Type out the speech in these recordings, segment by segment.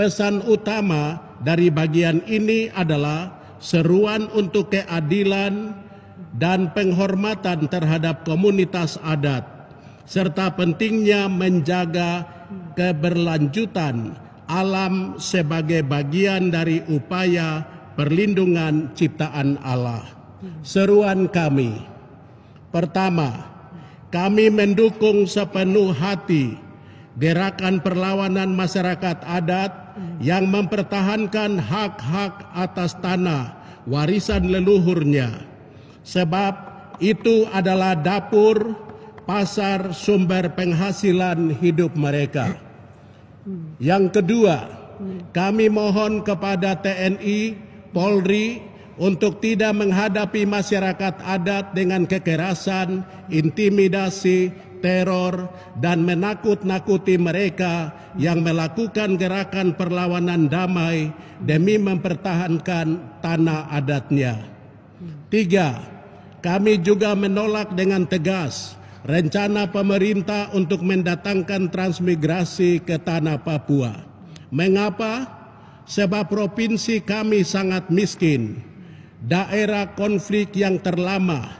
Pesan utama dari bagian ini adalah seruan untuk keadilan dan penghormatan terhadap komunitas adat, serta pentingnya menjaga keberlanjutan alam sebagai bagian dari upaya perlindungan ciptaan Allah. Seruan kami: pertama, kami mendukung sepenuh hati gerakan perlawanan masyarakat adat yang mempertahankan hak-hak atas tanah warisan leluhurnya, sebab itu adalah dapur, pasar, sumber penghasilan hidup mereka. Yang kedua, kami mohon kepada TNI, Polri untuk tidak menghadapi masyarakat adat dengan kekerasan, intimidasi, teror, dan menakut-nakuti mereka yang melakukan gerakan perlawanan damai demi mempertahankan tanah adatnya. Tiga, kami juga menolak dengan tegas rencana pemerintah untuk mendatangkan transmigrasi ke tanah Papua. Mengapa? Sebab provinsi kami sangat miskin, daerah konflik yang terlama,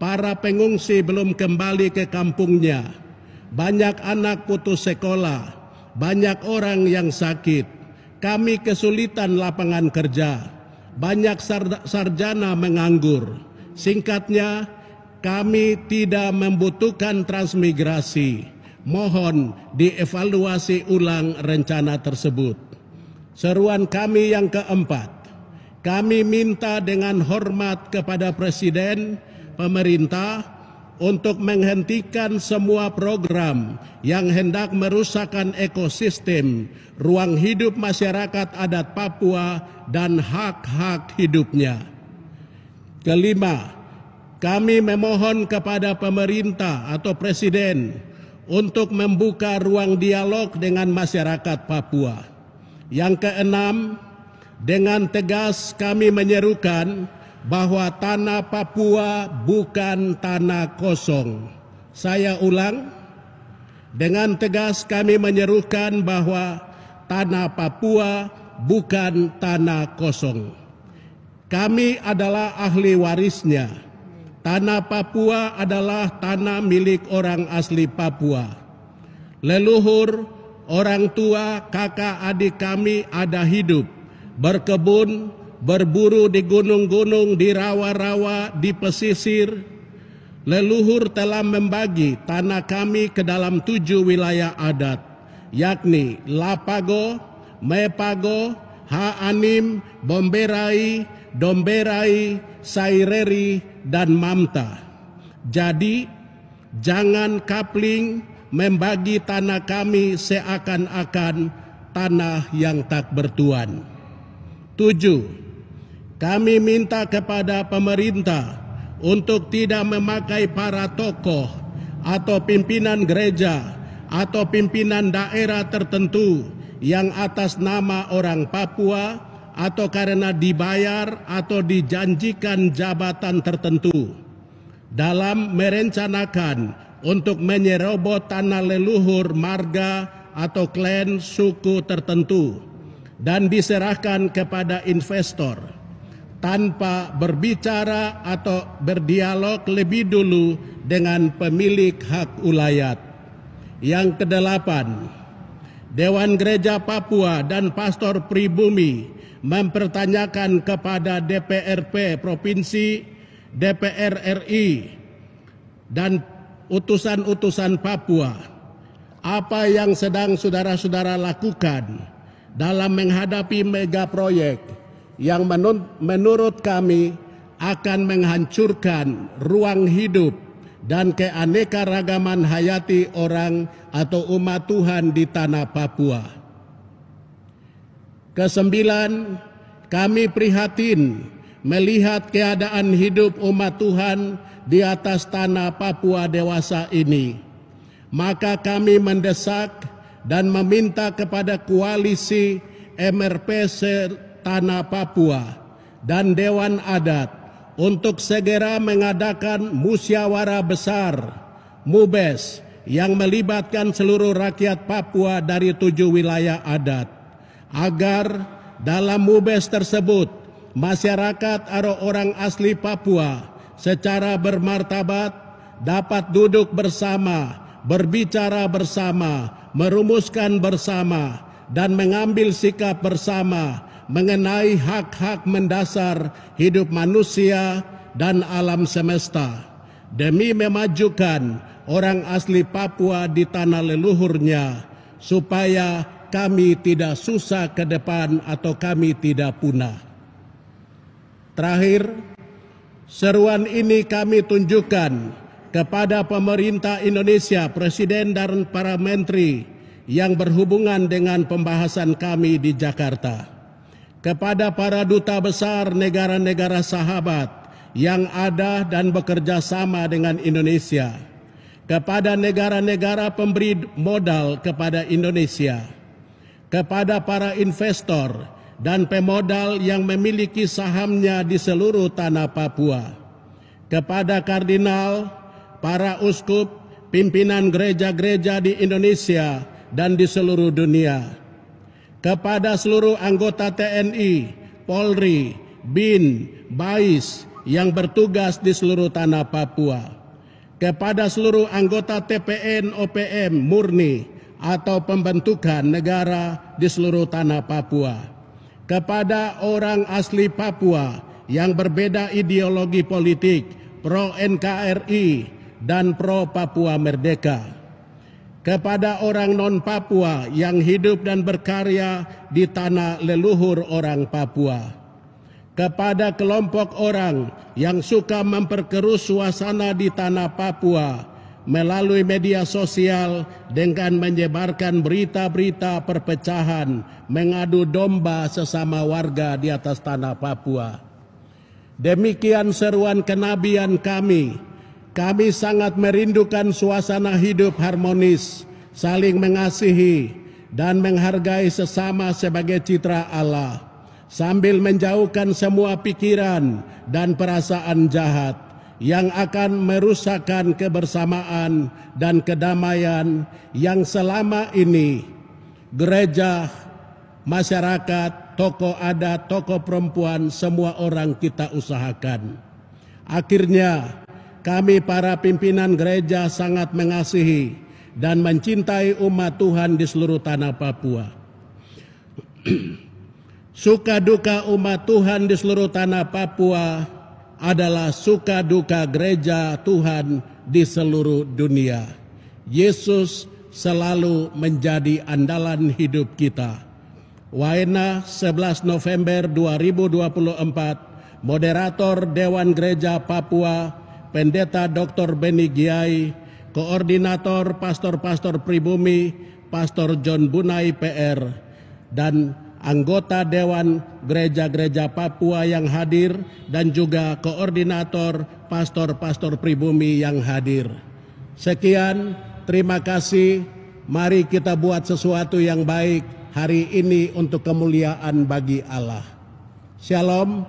para pengungsi belum kembali ke kampungnya, banyak anak putus sekolah, banyak orang yang sakit, kami kesulitan lapangan kerja, banyak sarjana menganggur. Singkatnya, kami tidak membutuhkan transmigrasi. Mohon dievaluasi ulang rencana tersebut. Seruan kami yang keempat, kami minta dengan hormat kepada Presiden, pemerintah untuk menghentikan semua program yang hendak merusakkan ekosistem, ruang hidup masyarakat adat Papua, dan hak-hak hidupnya. Kelima, kami memohon kepada pemerintah atau Presiden untuk membuka ruang dialog dengan masyarakat Papua. Yang keenam, dengan tegas kami menyerukan bahwa tanah Papua bukan tanah kosong. Saya ulang, dengan tegas kami menyerukan bahwa tanah Papua bukan tanah kosong. Kami adalah ahli warisnya. Tanah Papua adalah tanah milik orang asli Papua. Leluhur, orang tua, kakak adik kami ada hidup, berkebun, berburu di gunung-gunung, di rawa-rawa, di pesisir. Leluhur telah membagi tanah kami ke dalam 7 wilayah adat, yakni Lapago, Mepago, Haanim, Bomberai, Domberai, Saireri, dan Mamta. Jadi, jangan kapling membagi tanah kami seakan-akan tanah yang tak bertuan. 7. Kami minta kepada pemerintah untuk tidak memakai para tokoh atau pimpinan gereja atau pimpinan daerah tertentu yang atas nama orang Papua atau karena dibayar atau dijanjikan jabatan tertentu dalam merencanakan untuk menyerobot tanah leluhur marga atau klan suku tertentu dan diserahkan kepada investor tanpa berbicara atau berdialog lebih dulu dengan pemilik hak ulayat. Yang kedelapan, Dewan Gereja Papua dan Pastor Pribumi mempertanyakan kepada DPRP Provinsi, DPR RI, dan utusan-utusan Papua, apa yang sedang saudara-saudara lakukan dalam menghadapi mega proyek yang menurut kami akan menghancurkan ruang hidup dan keanekaragaman hayati orang atau umat Tuhan di tanah Papua. Kesembilan, kami prihatin melihat keadaan hidup umat Tuhan di atas tanah Papua dewasa ini. Maka kami mendesak dan meminta kepada koalisi MRP Tanah Papua dan Dewan Adat untuk segera mengadakan musyawarah besar MUBES yang melibatkan seluruh rakyat Papua dari 7 wilayah adat agar dalam MUBES tersebut masyarakat atau orang asli Papua secara bermartabat dapat duduk bersama, berbicara bersama, merumuskan bersama, dan mengambil sikap bersama mengenai hak-hak mendasar hidup manusia dan alam semesta, demi memajukan orang asli Papua di tanah leluhurnya, supaya kami tidak susah ke depan atau kami tidak punah. Terakhir, seruan ini kami tunjukkan kepada pemerintah Indonesia, Presiden dan para menteri yang berhubungan dengan pembahasan kami di Jakarta, kepada para duta besar negara-negara sahabat yang ada dan bekerja sama dengan Indonesia, kepada negara-negara pemberi modal kepada Indonesia, kepada para investor dan pemodal yang memiliki sahamnya di seluruh tanah Papua, kepada kardinal, para uskup, pimpinan gereja-gereja di Indonesia dan di seluruh dunia, kepada seluruh anggota TNI, Polri, BIN, BAIS yang bertugas di seluruh tanah Papua, kepada seluruh anggota TPN, OPM, murni atau pembentukan negara di seluruh tanah Papua, kepada orang asli Papua yang berbeda ideologi politik, pro NKRI dan pro Papua Merdeka, kepada orang non-Papua yang hidup dan berkarya di tanah leluhur orang Papua, kepada kelompok orang yang suka memperkeruh suasana di tanah Papua melalui media sosial dengan menyebarkan berita-berita perpecahan, mengadu domba sesama warga di atas tanah Papua. Demikian seruan kenabian kami. Kami sangat merindukan suasana hidup harmonis, saling mengasihi, dan menghargai sesama sebagai citra Allah, sambil menjauhkan semua pikiran dan perasaan jahat yang akan merusakkan kebersamaan dan kedamaian yang selama ini gereja, masyarakat, tokoh adat, tokoh perempuan, semua orang kita usahakan. Akhirnya, kami para pimpinan gereja sangat mengasihi dan mencintai umat Tuhan di seluruh tanah Papua. Suka duka umat Tuhan di seluruh tanah Papua adalah suka duka gereja Tuhan di seluruh dunia. Yesus selalu menjadi andalan hidup kita. Waena 11 November 2024, Moderator Dewan Gereja Papua, Pendeta Dr. Beni Giai, Koordinator Pastor-Pastor Pribumi, Pastor John Bunai PR, dan anggota Dewan Gereja-Gereja Papua yang hadir, dan juga Koordinator Pastor-Pastor Pribumi yang hadir. Sekian, terima kasih. Mari kita buat sesuatu yang baik hari ini untuk kemuliaan bagi Allah. Shalom,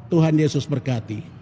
Tuhan Yesus berkati.